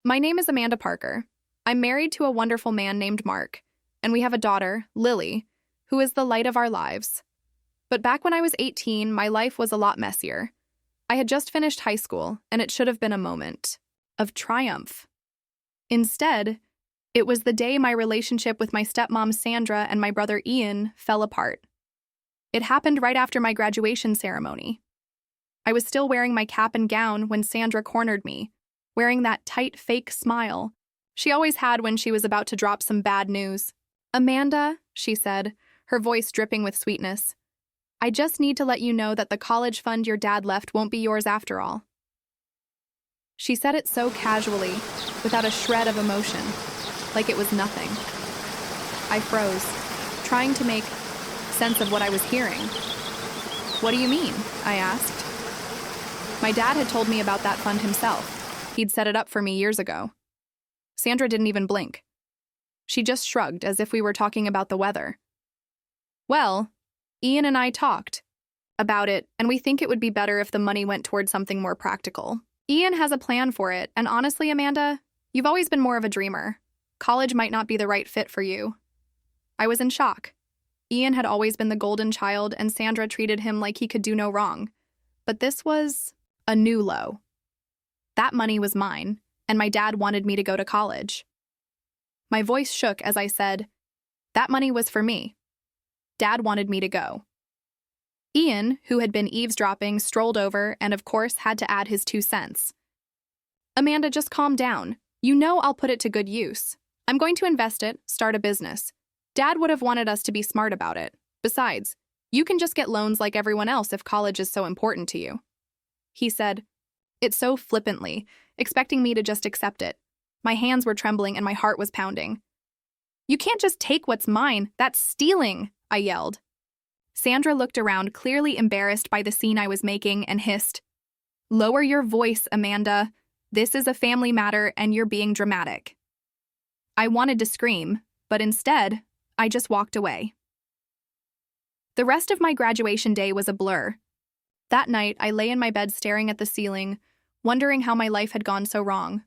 My name is Amanda Parker. I'm married to a wonderful man named Mark, and we have a daughter, Lily, who is the light of our lives. But back when I was 18, my life was a lot messier. I had just finished high school, and it should have been a moment of triumph. Instead, it was the day my relationship with my stepmom Sandra and my brother Ian fell apart. It happened right after my graduation ceremony. I was still wearing my cap and gown when Sandra cornered me, wearing that tight fake smile she always had when she was about to drop some bad news. "Amanda," she said, her voice dripping with sweetness, "I just need to let you know that the college fund your dad left won't be yours after all." She said it so casually, without a shred of emotion, like it was nothing. I froze, trying to make sense of what I was hearing. "What do you mean?" I asked. My dad had told me about that fund himself. He'd set it up for me years ago. Sandra didn't even blink. She just shrugged as if we were talking about the weather. "Well, Ian and I talked about it, and we think it would be better if the money went toward something more practical. Ian has a plan for it, and honestly, Amanda, you've always been more of a dreamer. College might not be the right fit for you." I was in shock. Ian had always been the golden child, and Sandra treated him like he could do no wrong. But this was a new low. That money was mine, and my dad wanted me to go to college. My voice shook as I said, that money was for me. Dad wanted me to go. Ian, who had been eavesdropping, strolled over and, of course, had to add his 2 cents. "Amanda, just calm down. You know I'll put it to good use. I'm going to invest it, start a business. Dad would have wanted us to be smart about it. Besides, you can just get loans like everyone else if college is so important to you," he said, it so flippantly, expecting me to just accept it. My hands were trembling and my heart was pounding. "You can't just take what's mine. That's stealing," I yelled. Sandra looked around, clearly embarrassed by the scene I was making, and hissed, "Lower your voice, Amanda. This is a family matter and you're being dramatic." I wanted to scream, but instead, I just walked away. The rest of my graduation day was a blur. That night, I lay in my bed staring at the ceiling, wondering how my life had gone so wrong.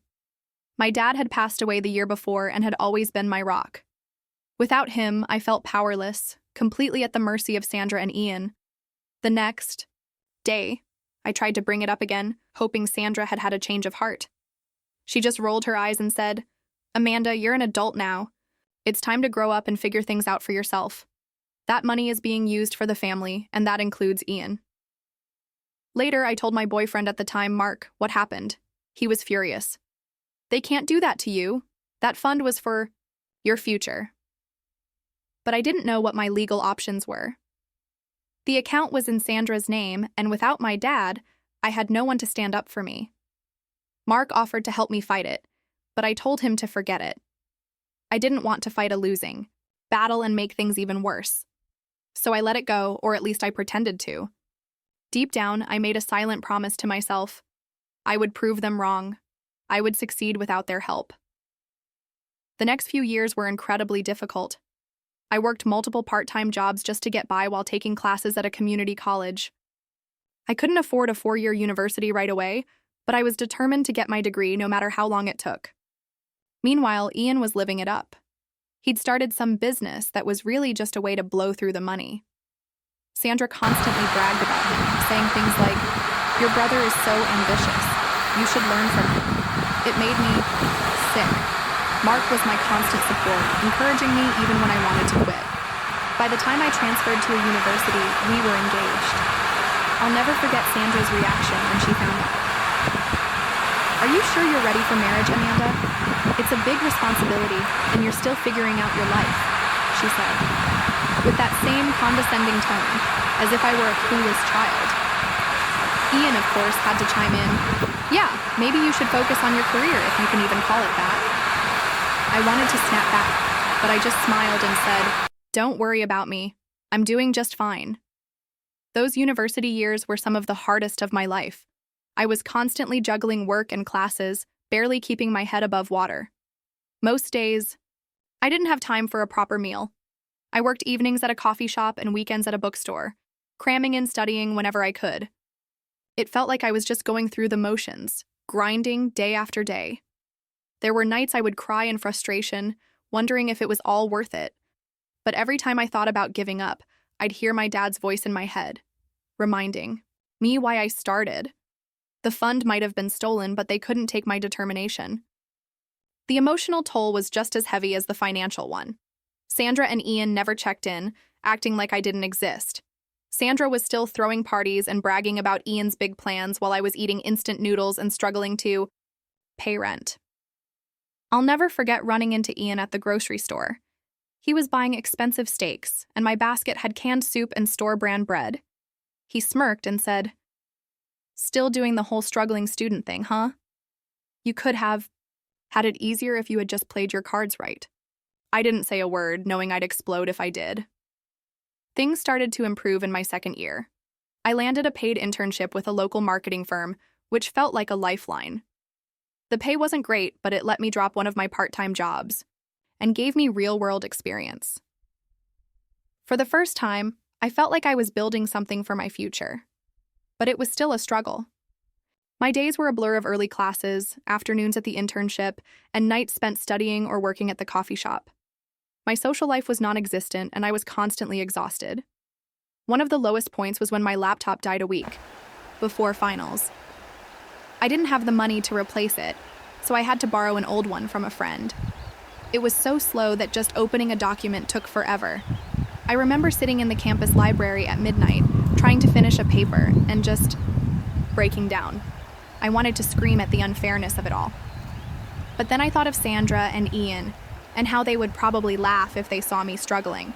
My dad had passed away the year before and had always been my rock. Without him, I felt powerless, completely at the mercy of Sandra and Ian. The next day, I tried to bring it up again, hoping Sandra had had a change of heart. She just rolled her eyes and said, "Amanda, you're an adult now. It's time to grow up and figure things out for yourself. That money is being used for the family, and that includes Ian." Later, I told my boyfriend at the time, Mark, what happened. He was furious. "They can't do that to you. That fund was for your future." But I didn't know what my legal options were. The account was in Sandra's name, and without my dad, I had no one to stand up for me. Mark offered to help me fight it, but I told him to forget it. I didn't want to fight a losing battle and make things even worse. So I let it go, or at least I pretended to. Deep down, I made a silent promise to myself. I would prove them wrong. I would succeed without their help. The next few years were incredibly difficult. I worked multiple part-time jobs just to get by while taking classes at a community college. I couldn't afford a 4-year university right away, but I was determined to get my degree no matter how long it took. Meanwhile, Ian was living it up. He'd started some business that was really just a way to blow through the money. Sandra constantly bragged about him, saying things like, "Your brother is so ambitious. You should learn from him." It made me sick. Mark was my constant support, encouraging me even when I wanted to quit. By the time I transferred to a university, we were engaged. I'll never forget Sandra's reaction when she found out. "Are you sure you're ready for marriage, Amanda? It's a big responsibility, and you're still figuring out your life," she said, with that same condescending tone, as if I were a clueless child. Ian, of course, had to chime in, "Yeah, maybe you should focus on your career if you can even call it that." I wanted to snap back, but I just smiled and said, "Don't worry about me. I'm doing just fine." Those university years were some of the hardest of my life. I was constantly juggling work and classes, barely keeping my head above water. Most days, I didn't have time for a proper meal. I worked evenings at a coffee shop and weekends at a bookstore, cramming in studying whenever I could. It felt like I was just going through the motions, grinding day after day. There were nights I would cry in frustration, wondering if it was all worth it. But every time I thought about giving up, I'd hear my dad's voice in my head, reminding me why I started. The fund might have been stolen, but they couldn't take my determination. The emotional toll was just as heavy as the financial one. Sandra and Ian never checked in, acting like I didn't exist. Sandra was still throwing parties and bragging about Ian's big plans while I was eating instant noodles and struggling to pay rent. I'll never forget running into Ian at the grocery store. He was buying expensive steaks, and my basket had canned soup and store-brand bread. He smirked and said, "Still doing the whole struggling student thing, huh? You could have had it easier if you had just played your cards right." I didn't say a word, knowing I'd explode if I did. Things started to improve in my second year. I landed a paid internship with a local marketing firm, which felt like a lifeline. The pay wasn't great, but it let me drop one of my part-time jobs and gave me real-world experience. For the first time, I felt like I was building something for my future. But it was still a struggle. My days were a blur of early classes, afternoons at the internship, and nights spent studying or working at the coffee shop. My social life was non-existent, and I was constantly exhausted. One of the lowest points was when my laptop died a week before finals. I didn't have the money to replace it, so I had to borrow an old one from a friend. It was so slow that just opening a document took forever. I remember sitting in the campus library at midnight, trying to finish a paper, and just breaking down. I wanted to scream at the unfairness of it all. But then I thought of Sandra and Ian, and how they would probably laugh if they saw me struggling.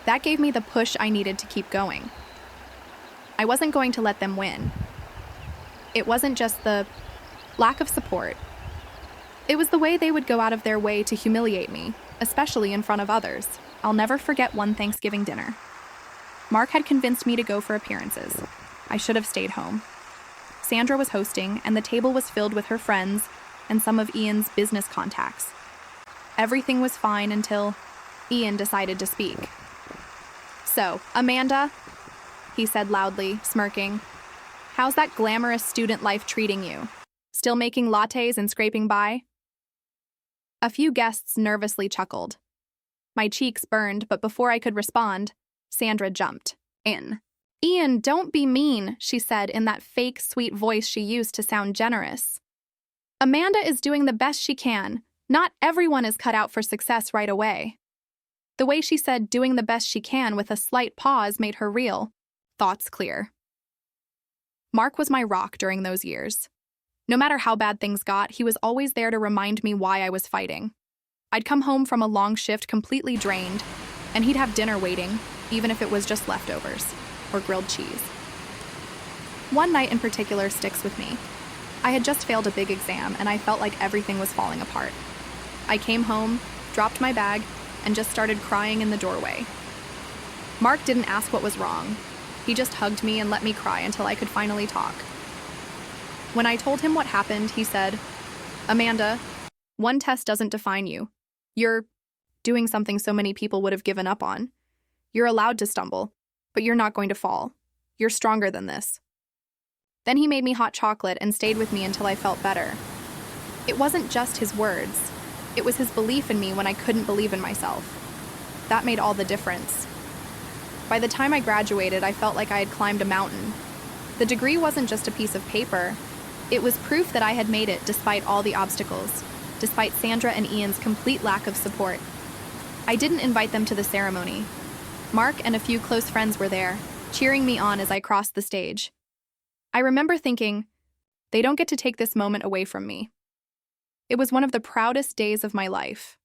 That gave me the push I needed to keep going. I wasn't going to let them win. It wasn't just the lack of support. It was the way they would go out of their way to humiliate me, especially in front of others. I'll never forget one Thanksgiving dinner. Mark had convinced me to go for appearances. I should have stayed home. Sandra was hosting, and the table was filled with her friends and some of Ian's business contacts. Everything was fine until Ian decided to speak. "So, Amanda," he said loudly, smirking, "how's that glamorous student life treating you? Still making lattes and scraping by?" A few guests nervously chuckled. My cheeks burned, but before I could respond, Sandra jumped in. "Ian, don't be mean," she said in that fake, sweet voice she used to sound generous. "Amanda is doing the best she can. Not everyone is cut out for success right away." The way she said doing the best she can with a slight pause made her real thoughts clear. Mark was my rock during those years. No matter how bad things got, he was always there to remind me why I was fighting. I'd come home from a long shift completely drained, and he'd have dinner waiting, even if it was just leftovers or grilled cheese. One night in particular sticks with me. I had just failed a big exam, and I felt like everything was falling apart. I came home, dropped my bag, and just started crying in the doorway. Mark didn't ask what was wrong. He just hugged me and let me cry until I could finally talk. When I told him what happened, he said, "Amanda, one test doesn't define you. You're doing something so many people would have given up on. You're allowed to stumble, but you're not going to fall. You're stronger than this." Then he made me hot chocolate and stayed with me until I felt better. It wasn't just his words. It was his belief in me when I couldn't believe in myself. That made all the difference. By the time I graduated, I felt like I had climbed a mountain. The degree wasn't just a piece of paper. It was proof that I had made it despite all the obstacles, despite Sandra and Ian's complete lack of support. I didn't invite them to the ceremony. Mark and a few close friends were there, cheering me on as I crossed the stage. I remember thinking, they don't get to take this moment away from me. It was one of the proudest days of my life.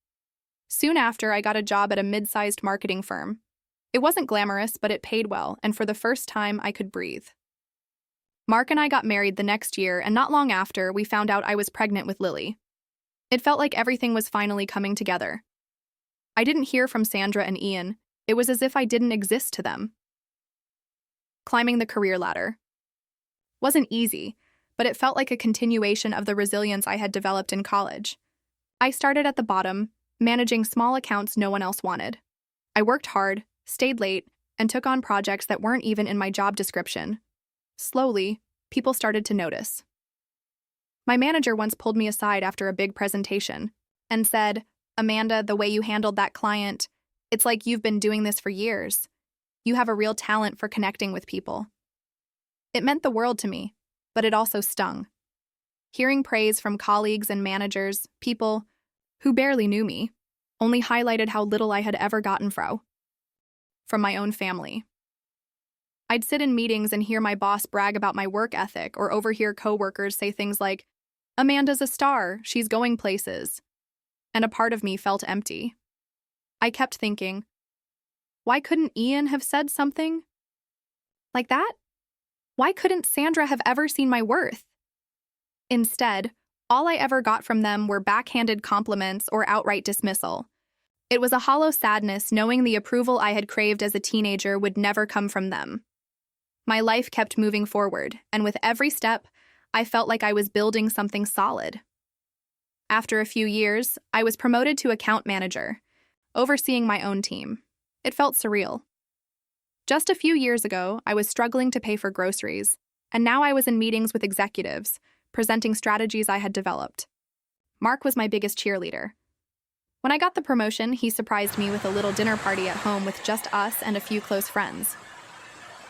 Soon after, I got a job at a mid-sized marketing firm. It wasn't glamorous, but it paid well, and for the first time, I could breathe. Mark and I got married the next year, and not long after, we found out I was pregnant with Lily. It felt like everything was finally coming together. I didn't hear from Sandra and Ian. It was as if I didn't exist to them. Climbing the career ladder wasn't easy, but it felt like a continuation of the resilience I had developed in college. I started at the bottom, managing small accounts no one else wanted. I worked hard, stayed late, and took on projects that weren't even in my job description. Slowly, people started to notice. My manager once pulled me aside after a big presentation and said, "Amanda, the way you handled that client, it's like you've been doing this for years. You have a real talent for connecting with people." It meant the world to me, but it also stung. Hearing praise from colleagues and managers, people who barely knew me, only highlighted how little I had ever gotten from my own family. I'd sit in meetings and hear my boss brag about my work ethic or overhear coworkers say things like, "Amanda's a star, she's going places." And a part of me felt empty. I kept thinking, why couldn't Ian have said something like that? Why couldn't Sandra have ever seen my worth? Instead, all I ever got from them were backhanded compliments or outright dismissal. It was a hollow sadness knowing the approval I had craved as a teenager would never come from them. My life kept moving forward, and with every step, I felt like I was building something solid. After a few years, I was promoted to account manager, overseeing my own team. It felt surreal. Just a few years ago, I was struggling to pay for groceries, and now I was in meetings with executives, presenting strategies I had developed. Mark was my biggest cheerleader. When I got the promotion, he surprised me with a little dinner party at home with just us and a few close friends.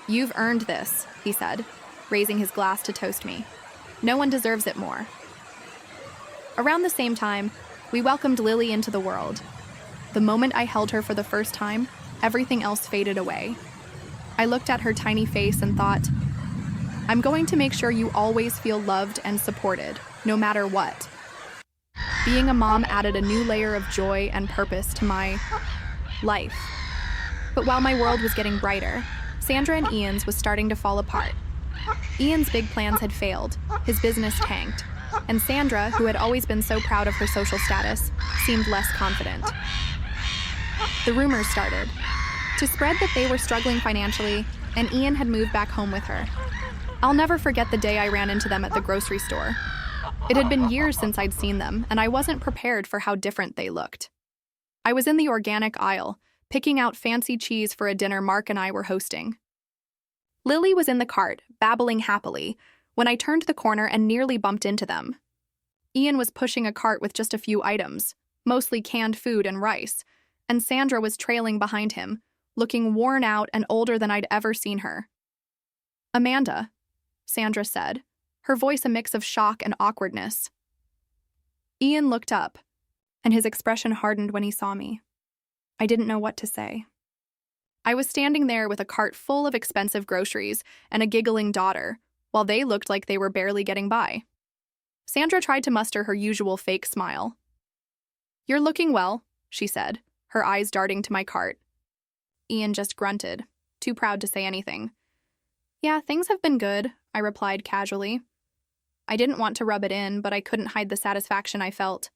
"You've earned this," he said, raising his glass to toast me. "No one deserves it more." Around the same time, we welcomed Lily into the world. The moment I held her for the first time, everything else faded away. I looked at her tiny face and thought, I'm going to make sure you always feel loved and supported, no matter what. Being a mom added a new layer of joy and purpose to my life. But while my world was getting brighter, Sandra and Ian's was starting to fall apart. Ian's big plans had failed, his business tanked, and Sandra, who had always been so proud of her social status, seemed less confident. The rumors started to spread that they were struggling financially, and Ian had moved back home with her. I'll never forget the day I ran into them at the grocery store. It had been years since I'd seen them, and I wasn't prepared for how different they looked. I was in the organic aisle, picking out fancy cheese for a dinner Mark and I were hosting. Lily was in the cart, babbling happily, when I turned the corner and nearly bumped into them. Ian was pushing a cart with just a few items, mostly canned food and rice, and Sandra was trailing behind him, looking worn out and older than I'd ever seen her. "Amanda," Sandra said, her voice a mix of shock and awkwardness. Ian looked up, and his expression hardened when he saw me. I didn't know what to say. I was standing there with a cart full of expensive groceries and a giggling daughter, while they looked like they were barely getting by. Sandra tried to muster her usual fake smile. "You're looking well," she said, her eyes darting to my cart. Ian just grunted, too proud to say anything. "Yeah, things have been good," I replied casually. I didn't want to rub it in, but I couldn't hide the satisfaction I felt.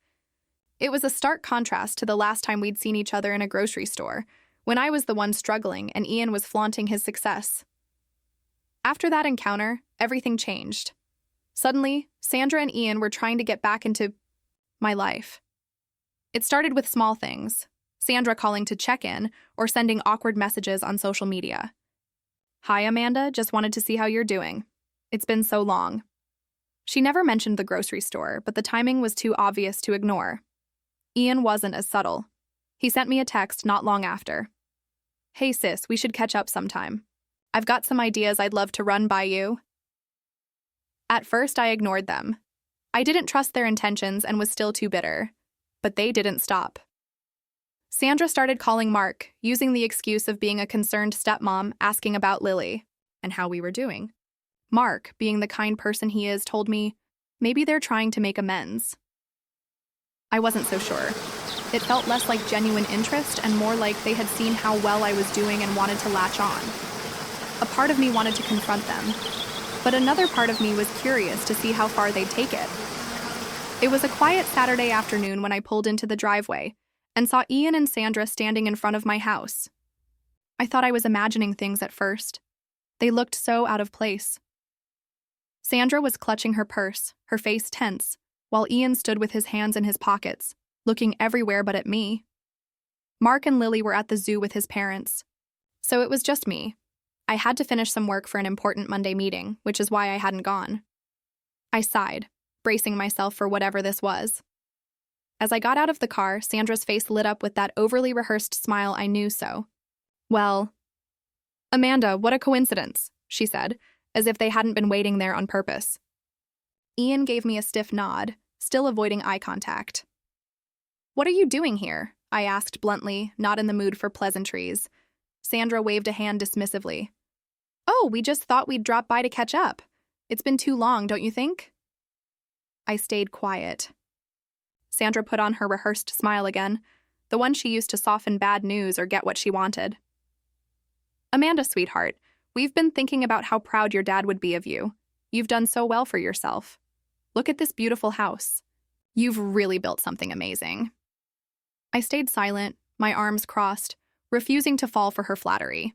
It was a stark contrast to the last time we'd seen each other in a grocery store, when I was the one struggling and Ian was flaunting his success. After that encounter, everything changed. Suddenly, Sandra and Ian were trying to get back into my life. It started with small things, Sandra calling to check in or sending awkward messages on social media. "Hi, Amanda, just wanted to see how you're doing. It's been so long." She never mentioned the grocery store, but the timing was too obvious to ignore. Ian wasn't as subtle. He sent me a text not long after. "Hey sis, we should catch up sometime. I've got some ideas I'd love to run by you." At first, I ignored them. I didn't trust their intentions and was still too bitter. But they didn't stop. Sandra started calling Mark, using the excuse of being a concerned stepmom, asking about Lily and how we were doing. Mark, being the kind person he is, told me, maybe they're trying to make amends. I wasn't so sure. It felt less like genuine interest and more like they had seen how well I was doing and wanted to latch on. A part of me wanted to confront them, but another part of me was curious to see how far they'd take it. It was a quiet Saturday afternoon when I pulled into the driveway and saw Ian and Sandra standing in front of my house. I thought I was imagining things at first. They looked so out of place. Sandra was clutching her purse, her face tense, while Ian stood with his hands in his pockets, looking everywhere but at me. Mark and Lily were at the zoo with his parents, so it was just me. I had to finish some work for an important Monday meeting, which is why I hadn't gone. I sighed. bracing myself for whatever this was. As I got out of the car, Sandra's face lit up with that overly rehearsed smile I knew so. Well, Amanda, what a coincidence, she said, as if they hadn't been waiting there on purpose. Ian gave me a stiff nod, still avoiding eye contact. What are you doing here? I asked bluntly, not in the mood for pleasantries. Sandra waved a hand dismissively. Oh, we just thought we'd drop by to catch up. It's been too long, don't you think? I stayed quiet. Sandra put on her rehearsed smile again, the one she used to soften bad news or get what she wanted. Amanda, sweetheart, we've been thinking about how proud your dad would be of you. You've done so well for yourself. Look at this beautiful house. You've really built something amazing. I stayed silent, my arms crossed, refusing to fall for her flattery.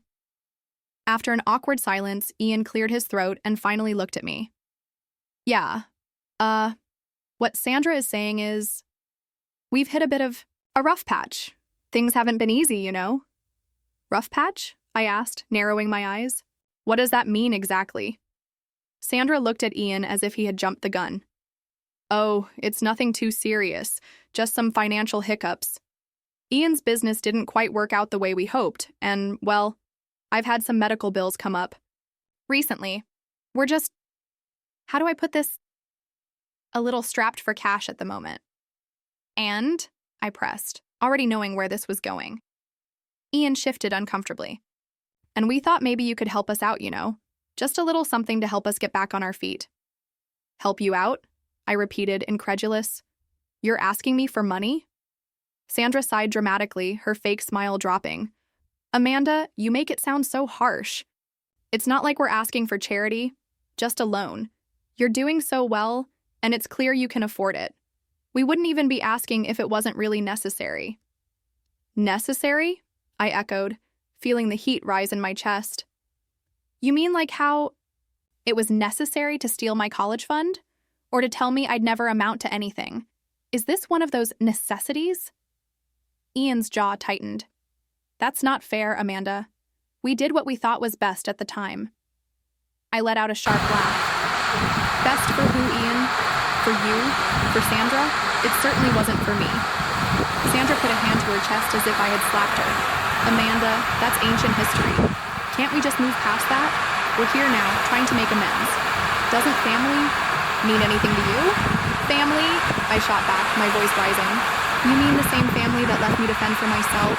After an awkward silence, Ian cleared his throat and finally looked at me. Yeah, what Sandra is saying is, we've hit a bit of a rough patch. Things haven't been easy, you know. Rough patch? I asked, narrowing my eyes. What does that mean exactly? Sandra looked at Ian as if he had jumped the gun. Oh, it's nothing too serious, just some financial hiccups. Ian's business didn't quite work out the way we hoped, and, well, I've had some medical bills come up. Recently, we're just, how do I put this? A little strapped for cash at the moment. And, I pressed, already knowing where this was going. Ian shifted uncomfortably. And we thought maybe you could help us out, you know. Just a little something to help us get back on our feet. Help you out? I repeated, incredulous. You're asking me for money? Sandra sighed dramatically, her fake smile dropping. Amanda, you make it sound so harsh. It's not like we're asking for charity, just a loan. You're doing so well, and it's clear you can afford it. We wouldn't even be asking if it wasn't really necessary. Necessary? I echoed, feeling the heat rise in my chest. You mean like how it was necessary to steal my college fund? Or to tell me I'd never amount to anything? Is this one of those necessities? Ian's jaw tightened. That's not fair, Amanda. We did what we thought was best at the time. I let out a sharp laugh. Best for who, Ian? For you? For Sandra? It certainly wasn't for me. Sandra put a hand to her chest as if I had slapped her. Amanda, that's ancient history. Can't we just move past that? We're here now, trying to make amends. Doesn't family mean anything to you? Family? I shot back, my voice rising. You mean the same family that left me to fend for myself?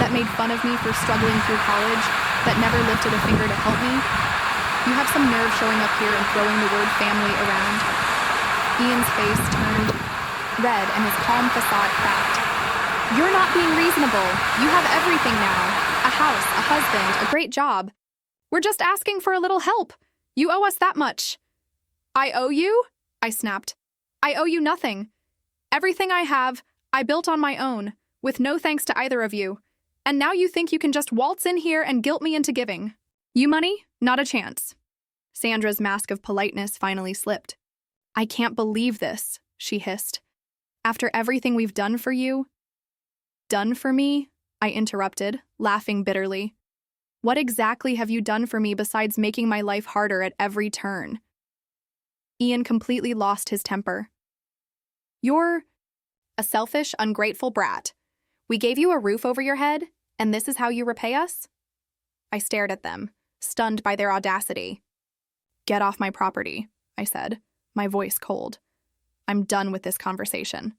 That made fun of me for struggling through college? That never lifted a finger to help me? You have some nerve showing up here and throwing the word family around. Ian's face turned red and his calm facade cracked. You're not being reasonable. You have everything now. A house, a husband, a great job. We're just asking for a little help. You owe us that much. I owe you? I snapped. I owe you nothing. Everything I have, I built on my own, with no thanks to either of you. And now you think you can just waltz in here and guilt me into giving. You money? Not a chance. Sandra's mask of politeness finally slipped. I can't believe this, she hissed. After everything we've done for you? Done for me? I interrupted, laughing bitterly. What exactly have you done for me besides making my life harder at every turn? Ian completely lost his temper. You're a selfish, ungrateful brat. We gave you a roof over your head, and this is how you repay us? I stared at them, stunned by their audacity. Get off my property, I said, my voice cold. I'm done with this conversation.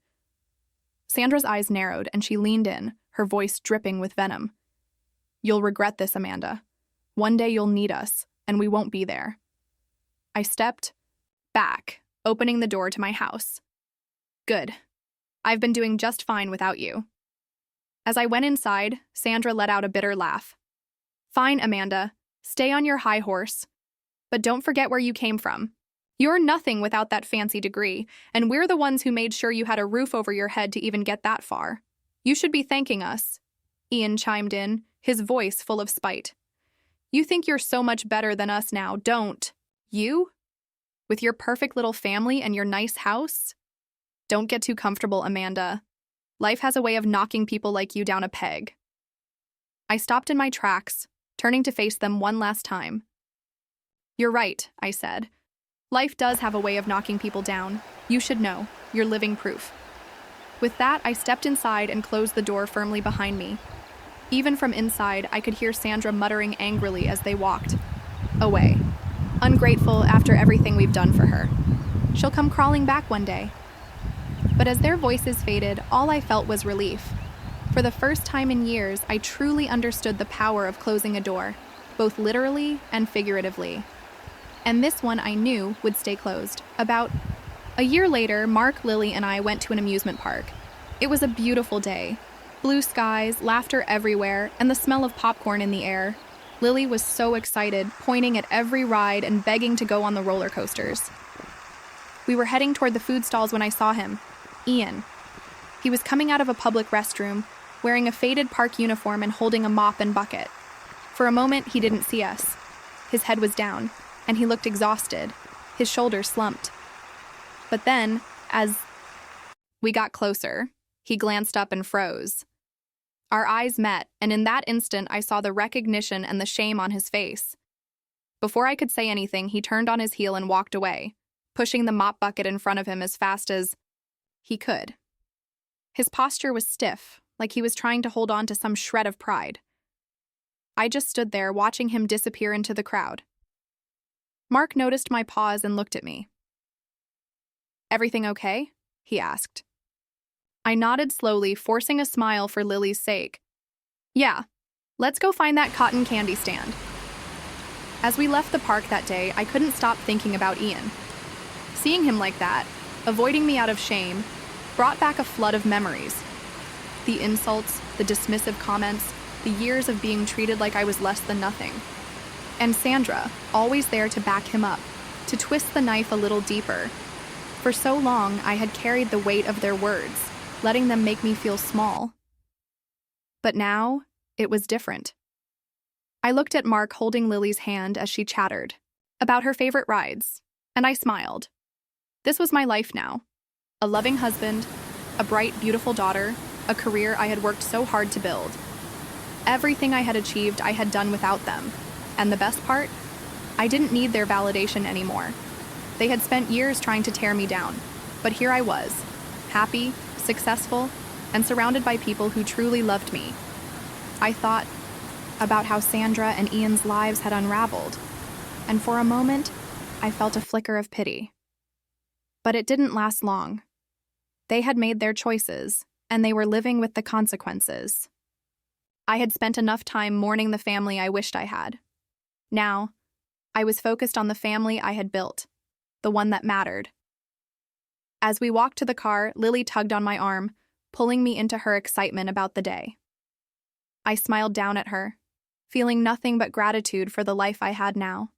Sandra's eyes narrowed, and she leaned in, her voice dripping with venom. You'll regret this, Amanda. One day you'll need us, and we won't be there. I stepped back, opening the door to my house. Good. I've been doing just fine without you. As I went inside, Sandra let out a bitter laugh. Fine, Amanda. Stay on your high horse. But don't forget where you came from. You're nothing without that fancy degree, and we're the ones who made sure you had a roof over your head to even get that far. You should be thanking us. Ian chimed in, his voice full of spite. You think you're so much better than us now, don't you? With your perfect little family and your nice house? Don't get too comfortable, Amanda. Life has a way of knocking people like you down a peg. I stopped in my tracks, turning to face them one last time. You're right, I said. Life does have a way of knocking people down. You should know. You're living proof. With that, I stepped inside and closed the door firmly behind me. Even from inside, I could hear Sandra muttering angrily as they walked away. Ungrateful after everything we've done for her. She'll come crawling back one day. But as their voices faded, all I felt was relief. For the first time in years, I truly understood the power of closing a door, both literally and figuratively. And this one I knew would stay closed. About a year later, Mark, Lily, and I went to an amusement park. It was a beautiful day. Blue skies, laughter everywhere, and the smell of popcorn in the air. Lily was so excited, pointing at every ride and begging to go on the roller coasters. We were heading toward the food stalls when I saw him, Ian. He was coming out of a public restroom, wearing a faded park uniform and holding a mop and bucket. For a moment, he didn't see us. His head was down, and he looked exhausted, his shoulders slumped. But then, as we got closer, he glanced up and froze. Our eyes met, and in that instant, I saw the recognition and the shame on his face. Before I could say anything, he turned on his heel and walked away, pushing the mop bucket in front of him as fast as he could. His posture was stiff, like he was trying to hold on to some shred of pride. I just stood there, watching him disappear into the crowd. Mark noticed my pause and looked at me. "Everything okay?" he asked. I nodded slowly, forcing a smile for Lily's sake. "Yeah, let's go find that cotton candy stand." As we left the park that day, I couldn't stop thinking about Ian. Seeing him like that, avoiding me out of shame, brought back a flood of memories. The insults, the dismissive comments, the years of being treated like I was less than nothing. And Sandra, always there to back him up, to twist the knife a little deeper. For so long, I had carried the weight of their words, letting them make me feel small. But now, it was different. I looked at Mark holding Lily's hand as she chattered about her favorite rides, and I smiled. This was my life now. A loving husband, a bright, beautiful daughter, a career I had worked so hard to build. Everything I had achieved, I had done without them. And the best part? I didn't need their validation anymore. They had spent years trying to tear me down, but here I was, happy, successful, and surrounded by people who truly loved me. I thought about how Sandra and Ian's lives had unraveled, and for a moment, I felt a flicker of pity. But it didn't last long. They had made their choices, and they were living with the consequences. I had spent enough time mourning the family I wished I had. Now, I was focused on the family I had built, the one that mattered. As we walked to the car, Lily tugged on my arm, pulling me into her excitement about the day. I smiled down at her, feeling nothing but gratitude for the life I had now.